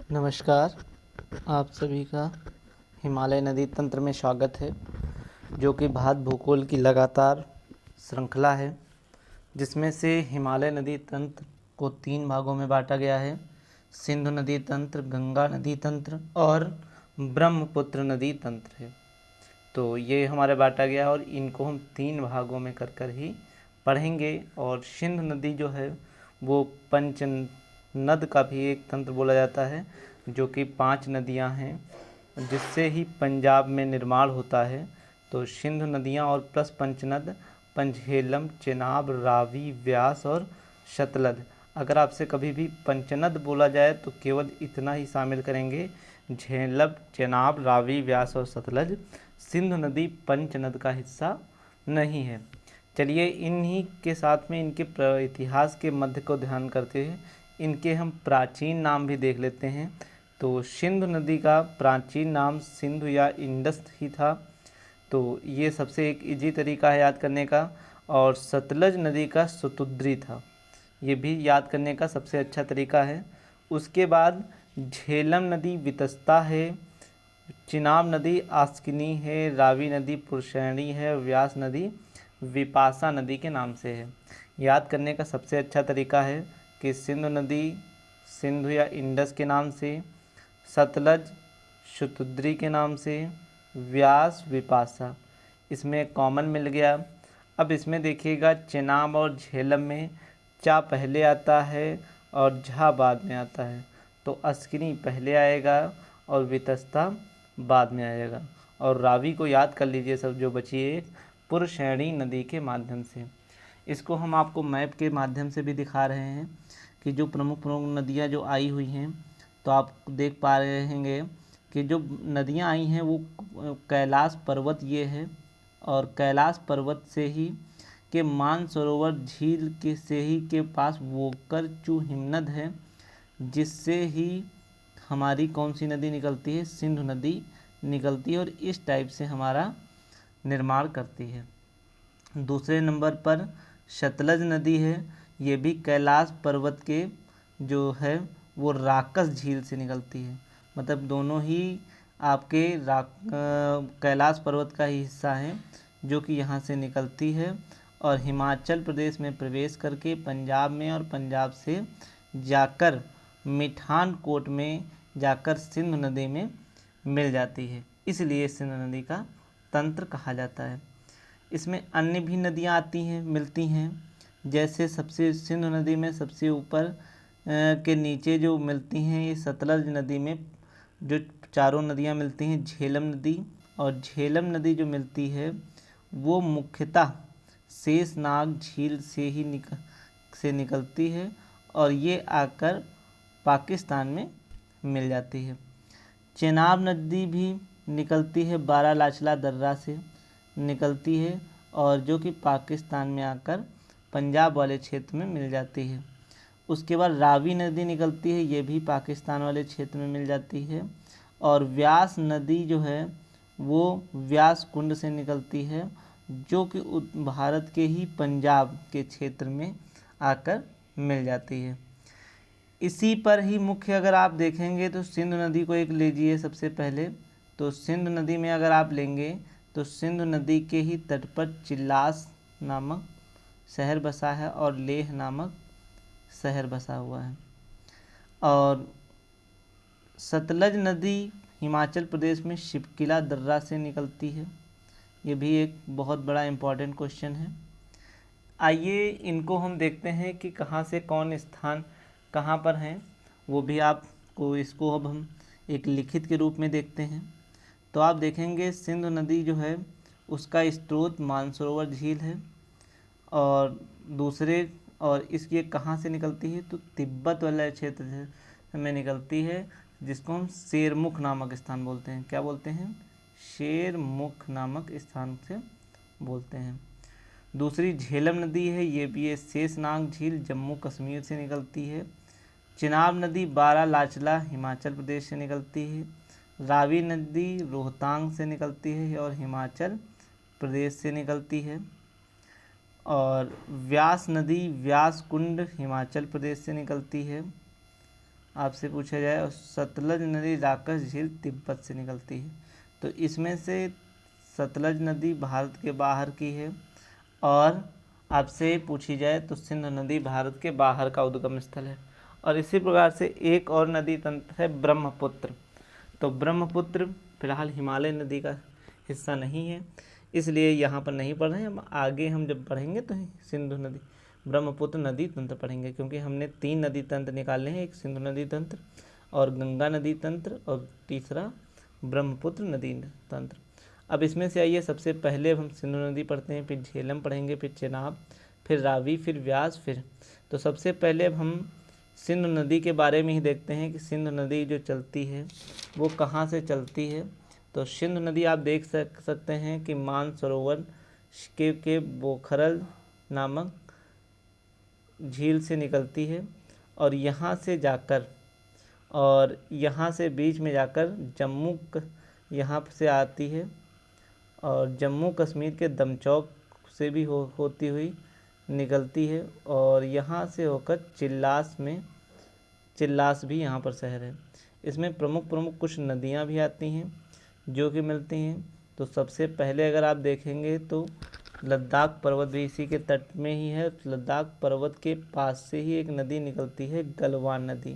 नमस्कार। आप सभी का हिमालय नदी तंत्र में स्वागत है, जो कि भारत भूगोल की लगातार श्रृंखला है, जिसमें से हिमालय नदी तंत्र को 3 भागों में बांटा गया है। सिंधु नदी तंत्र, गंगा नदी तंत्र और ब्रह्मपुत्र नदी तंत्र है। तो ये हमारा बांटा गया है और इनको हम 3 भागों में कर ही पढ़ेंगे। और सिंधु नदी जो है वो पंचनद का भी एक तंत्र बोला जाता है, जो कि 5 नदियां हैं, जिससे ही पंजाब में निर्माण होता है। तो सिंधु नदियां और प्लस पंचनद, पंचहेलम, चेनाब, रावी, व्यास और सतलज। अगर आपसे कभी भी पंचनद बोला जाए तो केवल इतना ही शामिल करेंगे, झेलम, चेनाब, रावी, व्यास और सतलज। सिंधु नदी पंचनद का हिस्सा नहीं है। चलिए इन्हीं के साथ में इनके इतिहास के मध्य को ध्यान करते हुए इनके हम प्राचीन नाम भी देख लेते हैं। तो सिंधु नदी का प्राचीन नाम सिंधु या इंडस ही था। तो ये सबसे एक इजी तरीका है याद करने का। और सतलज नदी का शतुद्री था, ये भी याद करने का सबसे अच्छा तरीका है। उसके बाद झेलम नदी वितस्ता है, चिनाब नदी आस्किनी है, रावी नदी पुरुषैनी है, व्यास नदी विपाशा नदी के नाम से है। याद करने का सबसे अच्छा तरीका है कि सिंधु नदी सिंधु या इंडस के नाम से, सतलज शतुद्री के नाम से, व्यास विपाशा, इसमें कॉमन मिल गया। अब इसमें देखिएगा चेनाब और झेलम में चा पहले आता है और झा बाद में आता है। तो अस्किनी पहले आएगा और वितस्ता बाद में आएगा। और रावी को याद कर लीजिए सब, जो बची एक पुरुषैनी नदी के माध्यम से। इसको हम आपको मैप के माध्यम से भी दिखा रहे हैं कि जो प्रमुख प्रमुख नदियाँ जो आई हुई हैं, तो आप देख पा रहे होंगे कि जो नदियाँ आई हैं वो कैलाश पर्वत ये है, और कैलाश पर्वत से ही के मानसरोवर झील के से ही के पास वोकर चू हिमनद है, जिससे ही हमारी कौन सी नदी निकलती है, सिंधु नदी निकलती है, और इस टाइप से हमारा निर्माण करती है। दूसरे नंबर पर सतलज नदी है, ये भी कैलाश पर्वत के जो है वो राकस झील से निकलती है। मतलब दोनों ही आपके कैलाश पर्वत का ही हिस्सा है, जो कि यहाँ से निकलती है और हिमाचल प्रदेश में प्रवेश करके पंजाब में, और पंजाब से जाकर मिठानकोट में जाकर सिंधु नदी में मिल जाती है। इसलिए सिंधु नदी का तंत्र कहा जाता है। इसमें अन्य भी नदियाँ आती हैं, मिलती हैं, जैसे सबसे सिंधु नदी में सबसे ऊपर के नीचे जो मिलती हैं, ये सतलज नदी में जो चारों नदियाँ मिलती हैं, झेलम नदी, और झेलम नदी जो मिलती है वो मुख्यतः शेषनाग झील से ही निकलती है, और ये आकर पाकिस्तान में मिल जाती है। चेनाब नदी भी निकलती है, बारालाचला दर्रा से निकलती है, और जो कि पाकिस्तान में आकर पंजाब वाले क्षेत्र में मिल जाती है। उसके बाद रावी नदी निकलती है, ये भी पाकिस्तान वाले क्षेत्र में मिल जाती है। और व्यास नदी जो है वो व्यास कुंड से निकलती है, जो कि भारत के ही पंजाब के क्षेत्र में आकर मिल जाती है। इसी पर ही मुख्य अगर आप देखेंगे तो सिंधु नदी को एक लीजिए सबसे पहले। तो सिंधु नदी में अगर आप लेंगे तो सिंधु नदी के ही तट पर चिल्लास नामक शहर बसा है और लेह नामक शहर बसा हुआ है। और सतलज नदी हिमाचल प्रदेश में शिपकिला दर्रा से निकलती है। ये भी एक बहुत बड़ा इम्पोर्टेंट क्वेश्चन है। आइए इनको हम देखते हैं कि कहाँ से कौन स्थान कहाँ पर हैं, वो भी आपको इसको अब हम एक लिखित के रूप में देखते हैं। तो आप देखेंगे सिंधु नदी जो है उसका स्रोत मानसरोवर झील है, और दूसरे और इसकी कहाँ से निकलती है तो तिब्बत वाले क्षेत्र में निकलती है, जिसको हम शेरमुख नामक स्थान बोलते हैं। क्या बोलते हैं? शेरमुख नामक स्थान से बोलते हैं। दूसरी झेलम नदी है, ये भी है शेषनाग झील, जम्मू कश्मीर से निकलती है। चिनाब नदी बारालाचला हिमाचल प्रदेश से निकलती है। रावी नदी रोहतांग से निकलती है और हिमाचल प्रदेश से निकलती है। और व्यास नदी व्यास कुंड हिमाचल प्रदेश से निकलती है। आपसे पूछा जाए, और सतलज नदी राकस झील तिब्बत से निकलती है। तो इसमें से सतलज नदी भारत के बाहर की है, और आपसे पूछी जाए तो सिंधु नदी भारत के बाहर का उद्गम स्थल है। और इसी प्रकार से एक और नदी तंत्र है ब्रह्मपुत्र। तो ब्रह्मपुत्र फिलहाल हिमालय नदी का हिस्सा नहीं है, इसलिए यहाँ पर नहीं पढ़ रहे हैं। आगे हम जब पढ़ेंगे तो सिंधु नदी ब्रह्मपुत्र नदी तंत्र पढ़ेंगे, क्योंकि हमने 3 नदी तंत्र निकाले हैं, एक सिंधु नदी तंत्र और गंगा नदी तंत्र और तीसरा ब्रह्मपुत्र नदी तंत्र। अब इसमें से आइए सबसे पहले हम सिंधु नदी पढ़ते हैं, फिर झेलम पढ़ेंगे, फिर चेनाब, फिर रावी, फिर व्यास, फिर तो सबसे पहले अब हम सिंधु नदी के बारे में ही देखते हैं कि सिंधु नदी जो चलती है वो कहाँ से चलती है। तो सिंधु नदी आप देख सकते हैं कि मानसरोवर के बोखरल नामक झील से निकलती है, और यहाँ से जाकर और यहाँ से बीच में जाकर जम्मू यहाँ से आती है, और जम्मू कश्मीर के दमचौक से भी होती हुई निकलती है, और यहाँ से होकर चिल्लास भी यहाँ पर शहर है। इसमें प्रमुख कुछ नदियाँ भी आती हैं जो कि मिलती हैं। तो सबसे पहले अगर आप देखेंगे तो लद्दाख पर्वत भी इसी के तट में ही है। लद्दाख पर्वत के पास से ही एक नदी निकलती है, गलवान नदी,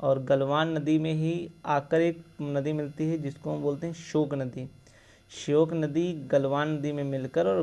और गलवान नदी में ही आकर एक नदी मिलती है जिसको हम बोलते हैं श्योक नदी। श्योक नदी गलवान नदी में मिलकर और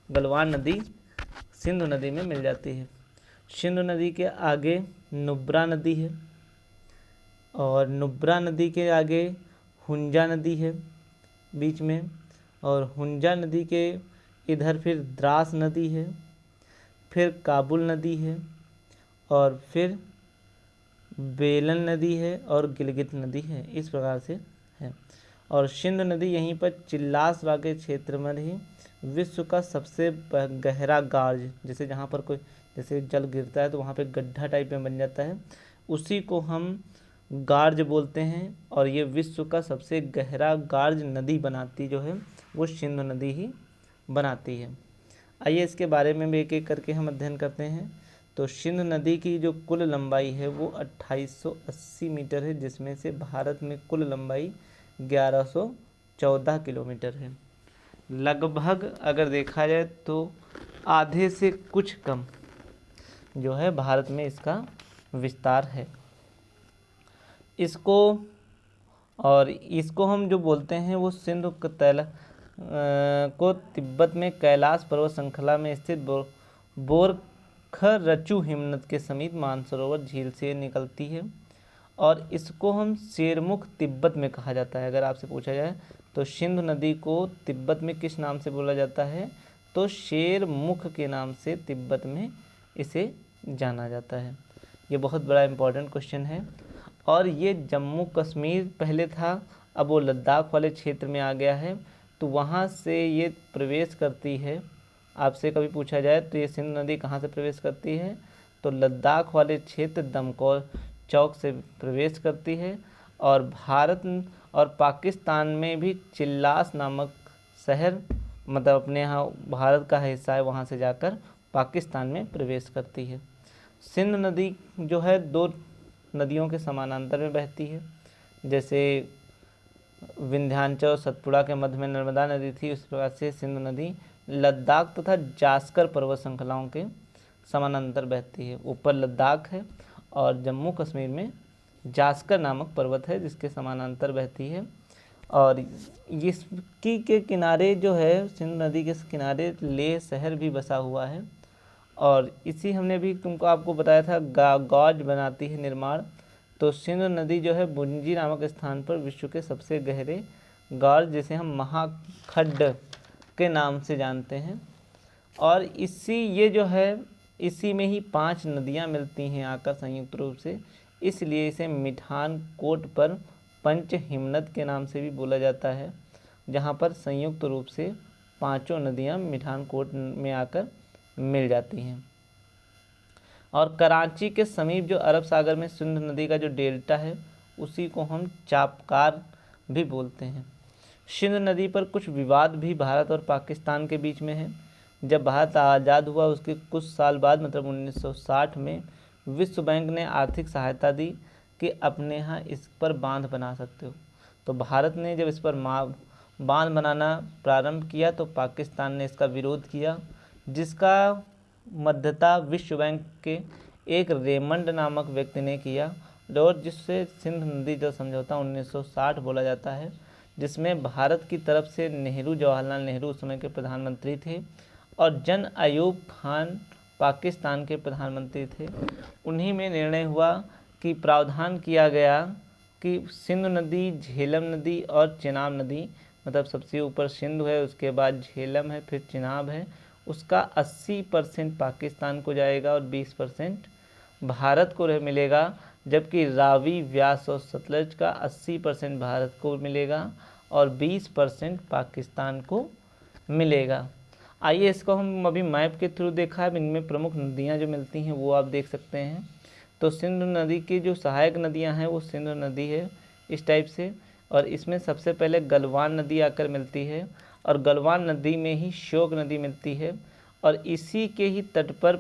गलवान नदी सिंधु नदी में मिल जाती है। सिंधु नदी के आगे नुब्रा नदी है, और नुब्रा नदी के आगे हुंजा नदी है बीच में, और हुंजा नदी के इधर फिर द्रास नदी है, फिर काबुल नदी है, और फिर बेलन नदी है, और गिलगित नदी है। इस प्रकार से है। और सिंधु नदी यहीं पर चिल्लास वाके क्षेत्र में ही विश्व का सबसे गहरा गार्ज, जैसे जहाँ पर कोई जैसे जल गिरता है तो वहाँ पे गड्ढा टाइप में बन जाता है, उसी को हम गार्ज बोलते हैं। और ये विश्व का सबसे गहरा गार्ज नदी बनाती जो है वो सिंधु नदी ही बनाती है। आइए इसके बारे में भी एक एक करके हम अध्ययन करते हैं। तो सिंधु नदी की जो कुल लंबाई है वो 2880 मीटर है, जिसमें से भारत में कुल लंबाई 1114 किलोमीटर है। लगभग अगर देखा जाए तो आधे से कुछ कम जो है भारत में इसका विस्तार है। इसको हम जो बोलते हैं वो सिंधु को तिब्बत में कैलाश पर्वत श्रृंखला में स्थित बोरखरचू हिमनद के समीप मानसरोवर झील से निकलती है, और इसको हम शेरमुख तिब्बत में कहा जाता है। अगर आपसे पूछा जाए तो सिंधु नदी को तिब्बत में किस नाम से बोला जाता है, तो शेरमुख के नाम से तिब्बत में इसे जाना जाता है। ये बहुत बड़ा इम्पोर्टेंट क्वेश्चन है। और ये जम्मू कश्मीर पहले था, अब वो लद्दाख वाले क्षेत्र में आ गया है, तो वहाँ से ये प्रवेश करती है। आपसे कभी पूछा जाए तो ये सिंधु नदी कहाँ से प्रवेश करती है, तो लद्दाख वाले क्षेत्र दमकौल चौक से प्रवेश करती है, और भारत और पाकिस्तान में भी चिल्लास नामक शहर, मतलब अपने यहाँ भारत का हिस्सा है, वहाँ से जाकर पाकिस्तान में प्रवेश करती है। सिंधु नदी जो है 2 नदियों के समानांतर में बहती है। जैसे विंध्याचल और सतपुड़ा के मध्य में नर्मदा नदी थी, उस प्रकार से सिंधु नदी लद्दाख तथा जास्कर पर्वत श्रृंखलाओं के समानांतर बहती है। ऊपर लद्दाख है और जम्मू कश्मीर में जास्कर नामक पर्वत है जिसके समानांतर बहती है। और इसकी के किनारे जो है, सिंधु नदी के किनारे लेह शहर भी बसा हुआ है, और इसी हमने भी आपको बताया था गॉज बनाती है निर्माण। तो सिंधु नदी जो है बुंजी नामक स्थान पर विश्व के सबसे गहरे गॉज, जिसे हम महाखड्ड के नाम से जानते हैं, और इसी में ही 5 नदियां मिलती हैं आकर संयुक्त रूप से, इसलिए इसे मिठान कोट पर पंच हिमनद के नाम से भी बोला जाता है, जहां पर संयुक्त रूप से 5 नदियां मिठान कोट में आकर मिल जाती हैं। और कराची के समीप जो अरब सागर में सिंधु नदी का जो डेल्टा है उसी को हम चापकार भी बोलते हैं। सिंधु नदी पर कुछ विवाद भी भारत और पाकिस्तान के बीच में है। जब भारत आज़ाद हुआ उसके कुछ साल बाद, मतलब 1960 में विश्व बैंक ने आर्थिक सहायता दी, कि अपने यहाँ इस पर बांध बना सकते हो। तो भारत ने जब इस पर बांध बनाना प्रारंभ किया तो पाकिस्तान ने इसका विरोध किया, जिसका मध्यस्थता विश्व बैंक के एक रेमंड नामक व्यक्ति ने किया, और जिससे सिंध नदी जल समझौता 1960 बोला जाता है, जिसमें भारत की तरफ से नेहरू, जवाहरलाल नेहरू उस समय के प्रधानमंत्री थे, और जन अयूब खान पाकिस्तान के प्रधानमंत्री थे। उन्हीं में निर्णय हुआ कि प्रावधान किया गया कि सिंधु नदी, झेलम नदी और चिनाब नदी, मतलब सबसे ऊपर सिंधु है, उसके बाद झेलम है, फिर चिनाब है, उसका 80% पाकिस्तान को जाएगा और 20% भारत को मिलेगा, जबकि रावी, व्यास और सतलज का 80% भारत को मिलेगा और 20% पाकिस्तान को मिलेगा। आइए इसको हम अभी मैप के थ्रू देखा है। इनमें प्रमुख नदियां जो मिलती हैं वो आप देख सकते हैं। तो सिंधु नदी की जो सहायक नदियां हैं वो सिंधु नदी है इस टाइप से, और इसमें सबसे पहले गलवान नदी आकर मिलती है, और गलवान नदी में ही श्योक नदी मिलती है, और इसी के ही तट पर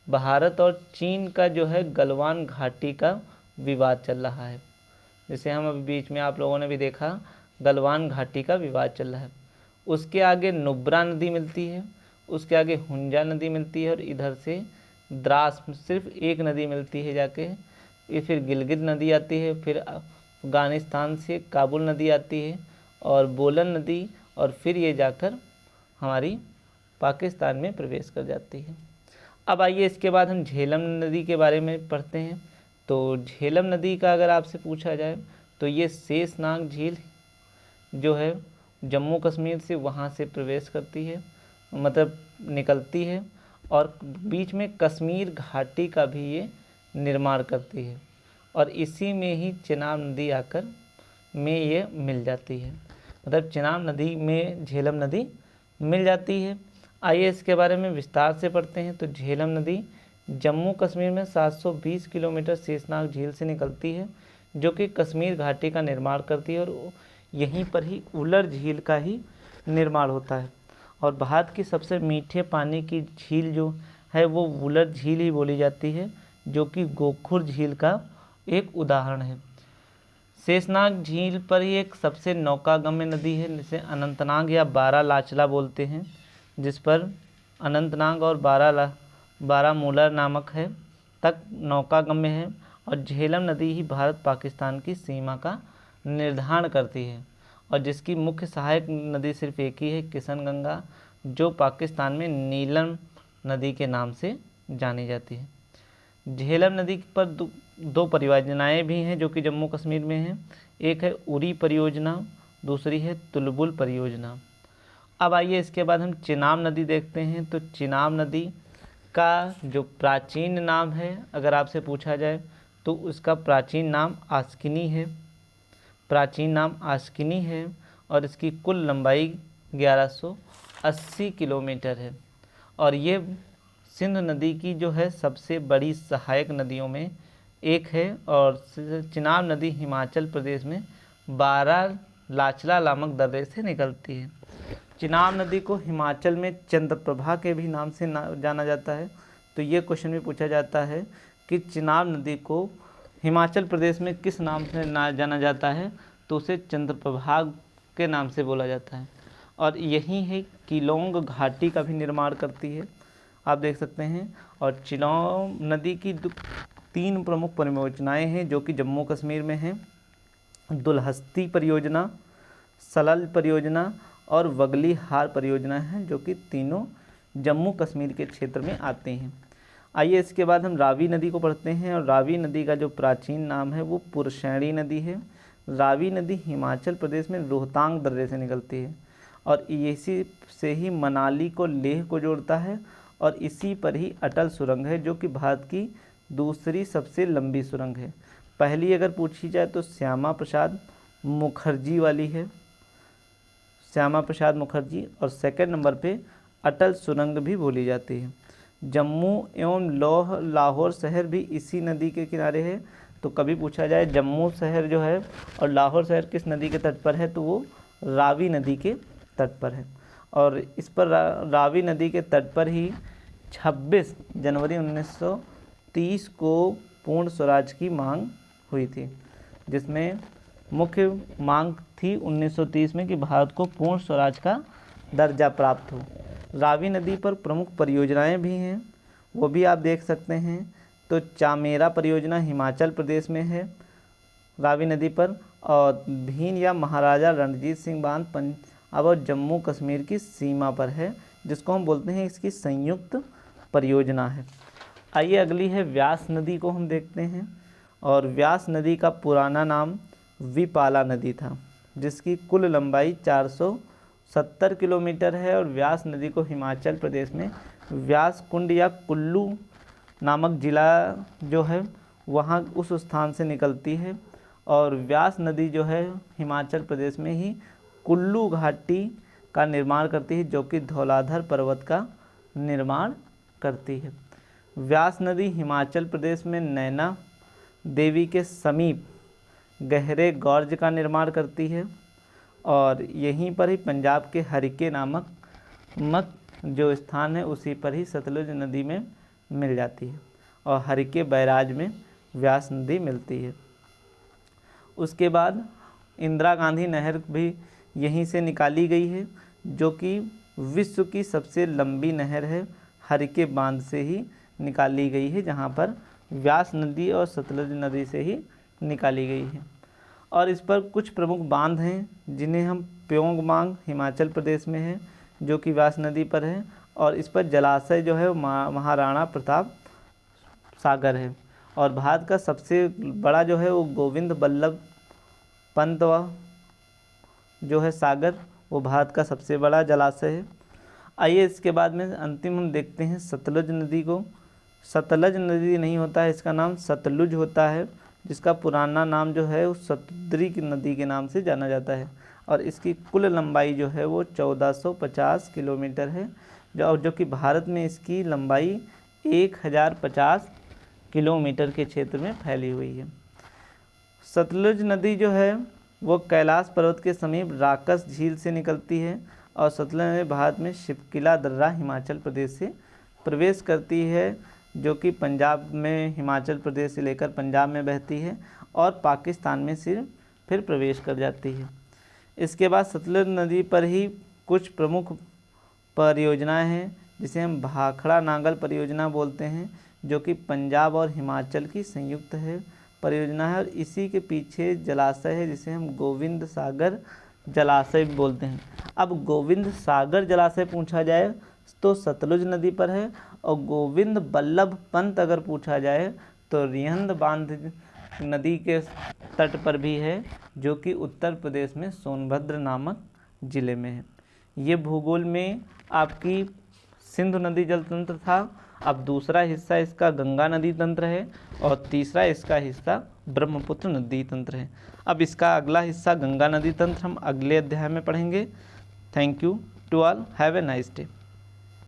भारत और चीन का जो है गलवान घाटी का विवाद चल रहा है। जैसे हम अभी बीच में आप लोगों ने भी देखा, गलवान घाटी का विवाद चल रहा है। उसके आगे नुब्रा नदी मिलती है, उसके आगे हुंजा नदी मिलती है, और इधर से द्रास सिर्फ एक नदी मिलती है जाके। ये फिर गिलगित नदी आती है, फिर अफगानिस्तान से काबुल नदी आती है और बोलन नदी, और फिर ये जाकर हमारी पाकिस्तान में प्रवेश कर जाती है। अब आइए इसके बाद हम झेलम नदी के बारे में पढ़ते हैं। तो झेलम नदी का अगर आपसे पूछा जाए तो ये शेषनाग झील जो है जम्मू कश्मीर से वहाँ से प्रवेश करती है, मतलब निकलती है, और बीच में कश्मीर घाटी का भी ये निर्माण करती है, और इसी में ही चिनाब नदी आकर में ये मिल जाती है, मतलब चिनाब नदी में झेलम नदी मिल जाती है। आइए इसके बारे में विस्तार से पढ़ते हैं। तो झेलम नदी जम्मू कश्मीर में 720 किलोमीटर शेषनाग झील से निकलती है, जो कि कश्मीर घाटी का निर्माण करती है, और यहीं पर ही उलर झील का ही निर्माण होता है। और भारत की सबसे मीठे पानी की झील जो है वो उलर झील ही बोली जाती है, जो कि गोखुर झील का एक उदाहरण है। शेषनाग झील पर ही एक सबसे नौकागम्य नदी है, जिसे अनंतनाग या बारालाचला बोलते हैं, जिस पर अनंतनाग और बारामूला नामक है तक नौकागम्य है, और झेलम नदी ही भारत पाकिस्तान की सीमा का निर्धारण करती है, और जिसकी मुख्य सहायक नदी सिर्फ एक ही है, किशनगंगा, जो पाकिस्तान में नीलम नदी के नाम से जानी जाती है। झेलम नदी पर दो परियोजनाएं भी हैं जो कि जम्मू कश्मीर में हैं। एक है उरी परियोजना, दूसरी है तुलबुल परियोजना। अब आइए इसके बाद हम चिनाब नदी देखते हैं। तो चिनाब नदी का जो प्राचीन नाम है, अगर आपसे पूछा जाए तो उसका प्राचीन नाम आस्किनी है, प्राचीन नाम आस्किनी है, और इसकी कुल लंबाई 1180 किलोमीटर है, और ये सिंधु नदी की जो है सबसे बड़ी सहायक नदियों में एक है। और चिनाब नदी हिमाचल प्रदेश में बारालाचला नामक दर्रे से निकलती है। चिनाब नदी को हिमाचल में चंद्रप्रभा के भी नाम से जाना जाता है। तो ये क्वेश्चन भी पूछा जाता है कि चिनाब नदी को हिमाचल प्रदेश में किस नाम से जाना जाता है, तो उसे चंद्रप्रभा के नाम से बोला जाता है, और यही है किलोंग घाटी का भी निर्माण करती है, आप देख सकते हैं। और चिनाब नदी की 3 प्रमुख परियोजनाएं हैं जो कि जम्मू कश्मीर में हैं। दुलहस्ती परियोजना, सलल परियोजना और वगली हार परियोजना है, जो कि तीनों जम्मू कश्मीर के क्षेत्र में आते हैं। आइए इसके बाद हम रावी नदी को पढ़ते हैं। और रावी नदी का जो प्राचीन नाम है वो पुरशैणी नदी है। रावी नदी हिमाचल प्रदेश में रोहतांग दर्रे से निकलती है, और इसी से ही मनाली को लेह को जोड़ता है, और इसी पर ही अटल सुरंग है, जो कि भारत की दूसरी सबसे लंबी सुरंग है। पहली अगर पूछी जाए तो श्यामा प्रसाद मुखर्जी वाली है, श्यामा प्रसाद मुखर्जी, और सेकंड नंबर पे अटल सुरंग भी बोली जाती है। जम्मू एवं लाहौर शहर भी इसी नदी के किनारे है। तो कभी पूछा जाए जम्मू शहर जो है और लाहौर शहर किस नदी के तट पर है, तो वो रावी नदी के तट पर है। और इस पर रावी नदी के तट पर ही 26 जनवरी 1930 को पूर्ण स्वराज की मांग हुई थी, जिसमें मुख्य मांग थी 1930 में कि भारत को पूर्ण स्वराज का दर्जा प्राप्त हो। रावी नदी पर प्रमुख परियोजनाएं भी हैं, वो भी आप देख सकते हैं। तो चामेरा परियोजना हिमाचल प्रदेश में है रावी नदी पर, और भीन या महाराजा रणजीत सिंह बांध पंजाब और जम्मू कश्मीर की सीमा पर है, जिसको हम बोलते हैं इसकी संयुक्त परियोजना है। आइए अगली है व्यास नदी को हम देखते हैं। और व्यास नदी का पुराना नाम विपाला नदी था, जिसकी कुल लंबाई 470 किलोमीटर है। और व्यास नदी को हिमाचल प्रदेश में व्यास कुंड या कुल्लू नामक ज़िला जो है वहाँ उस स्थान से निकलती है। और व्यास नदी जो है हिमाचल प्रदेश में ही कुल्लू घाटी का निर्माण करती है, जो कि धौलाधर पर्वत का निर्माण करती है। व्यास नदी हिमाचल प्रदेश में नैना देवी के समीप गहरे गॉर्ज का निर्माण करती है, और यहीं पर ही पंजाब के हरिके नामक जो स्थान है उसी पर ही सतलुज नदी में मिल जाती है, और हरिके बैराज में व्यास नदी मिलती है। उसके बाद इंदिरा गांधी नहर भी यहीं से निकाली गई है, जो कि विश्व की सबसे लंबी नहर है, हरिके बांध से ही निकाली गई है, जहाँ पर व्यास नदी और सतलुज नदी से ही निकाली गई है। और इस पर कुछ प्रमुख बांध हैं, जिन्हें हम प्योंग मांग हिमाचल प्रदेश में है, जो कि व्यास नदी पर है। और इस पर जलाशय जो है महाराणा प्रताप सागर है। और भारत का सबसे बड़ा जो है वो गोविंद बल्लभ पंत जो है सागर, वो भारत का सबसे बड़ा जलाशय है। आइए इसके बाद में अंतिम हम देखते हैं सतलुज नदी को। सतलज नदी नहीं होता है, इसका नाम सतलुज होता है, जिसका पुराना नाम जो है उस सतुद्री की नदी के नाम से जाना जाता है। और इसकी कुल लंबाई जो है वो 1450 किलोमीटर है, जो कि भारत में इसकी लंबाई 1050 किलोमीटर के क्षेत्र में फैली हुई है। सतलुज नदी जो है वो कैलाश पर्वत के समीप राकस झील से निकलती है, और सतलुज नदी भारत में शिपकिला दर्रा हिमाचल प्रदेश से प्रवेश करती है, जो कि पंजाब में हिमाचल प्रदेश से लेकर पंजाब में बहती है और पाकिस्तान में फिर प्रवेश कर जाती है। इसके बाद सतलुज नदी पर ही कुछ प्रमुख परियोजनाएं हैं, जिसे हम भाखड़ा नांगल परियोजना बोलते हैं, जो कि पंजाब और हिमाचल की संयुक्त है परियोजना है। और इसी के पीछे जलाशय है, जिसे हम गोविंद सागर जलाशय बोलते हैं। अब गोविंद सागर जलाशय पूछा जाए तो सतलुज नदी पर है, और गोविंद बल्लभ पंत अगर पूछा जाए तो रिहंद बांध नदी के तट पर भी है, जो कि उत्तर प्रदेश में सोनभद्र नामक ज़िले में है। ये भूगोल में आपकी सिंधु नदी जल तंत्र था। अब दूसरा हिस्सा इसका गंगा नदी तंत्र है, और तीसरा इसका हिस्सा ब्रह्मपुत्र नदी तंत्र है। अब इसका अगला हिस्सा गंगा नदी तंत्र हम अगले अध्याय में पढ़ेंगे। Thank you to all, have a nice day.